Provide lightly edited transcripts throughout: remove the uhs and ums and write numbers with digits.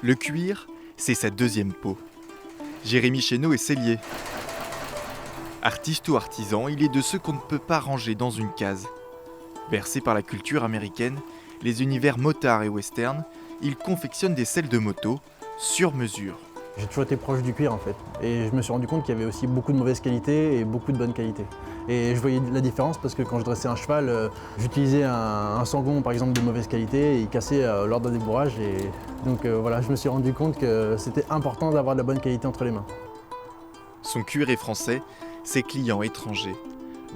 Le cuir, c'est sa deuxième peau. Jérémy Chénaud est sellier. Artiste ou artisan, il est de ceux qu'on ne peut pas ranger dans une case. Bercé par la culture américaine, les univers motards et western, il confectionne des selles de moto sur mesure. J'ai toujours été proche du cuir en fait, et je me suis rendu compte qu'il y avait aussi beaucoup de mauvaise qualité et beaucoup de bonne qualité. Et je voyais la différence parce que quand je dressais un cheval, j'utilisais un sangon par exemple de mauvaise qualité et il cassait lors d'un débourrage. Et donc voilà, je me suis rendu compte que c'était important d'avoir de la bonne qualité entre les mains. Son cuir est français, ses clients étrangers.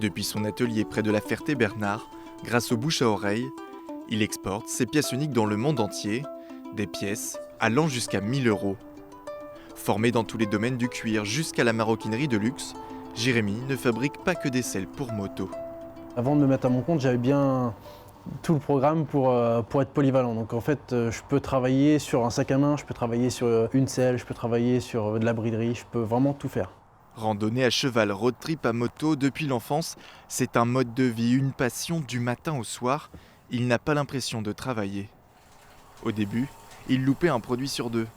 Depuis son atelier près de la Ferté-Bernard, grâce aux bouche à oreille, il exporte ses pièces uniques dans le monde entier, des pièces allant jusqu'à 1000 €. Formé dans tous les domaines du cuir jusqu'à la maroquinerie de luxe, Jérémy ne fabrique pas que des selles pour moto. Avant de me mettre à mon compte, j'avais bien tout le programme pour être polyvalent. Donc en fait, je peux travailler sur un sac à main, je peux travailler sur une selle, je peux travailler sur de la briderie, je peux vraiment tout faire. Randonnée à cheval, road trip à moto depuis l'enfance, c'est un mode de vie, une passion du matin au soir. Il n'a pas l'impression de travailler. Au début, il loupait un produit sur deux.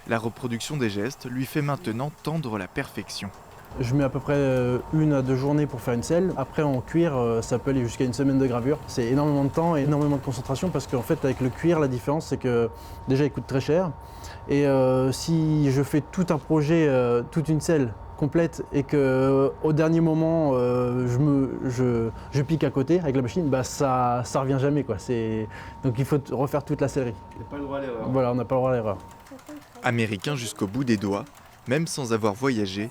La reproduction des gestes lui fait maintenant tendre la perfection. Je mets à peu près 1 à 2 journées pour faire une selle. Après en cuir, ça peut aller jusqu'à une semaine de gravure. C'est énormément de temps et énormément de concentration parce qu'en fait avec le cuir, la différence c'est que déjà il coûte très cher. Et si je fais tout un projet, toute une selle complète et qu'au dernier moment je pique à côté avec la machine, bah ça revient jamais quoi. Donc il faut refaire toute la sellerie. Il n'y a pas le droit à l'erreur. Voilà, on n'a pas le droit à l'erreur. Américain jusqu'au bout des doigts, même sans avoir voyagé,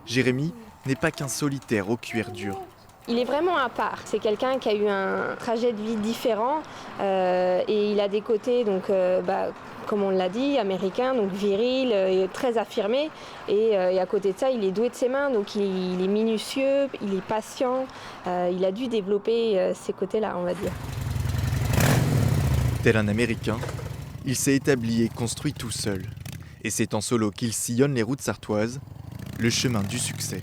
Jérémy n'est pas qu'un solitaire au cuir dur. Il est vraiment à part. C'est quelqu'un qui a eu un trajet de vie différent et il a des côtés, donc, comme on l'a dit, américain, donc viril, très affirmé. Et à côté de ça, il est doué de ses mains, donc il est minutieux, il est patient. Il a dû développer ces côtés-là, on va dire. Tel un Américain, il s'est établi et construit tout seul. Et c'est en solo qu'il sillonne les routes sartoises, le chemin du succès.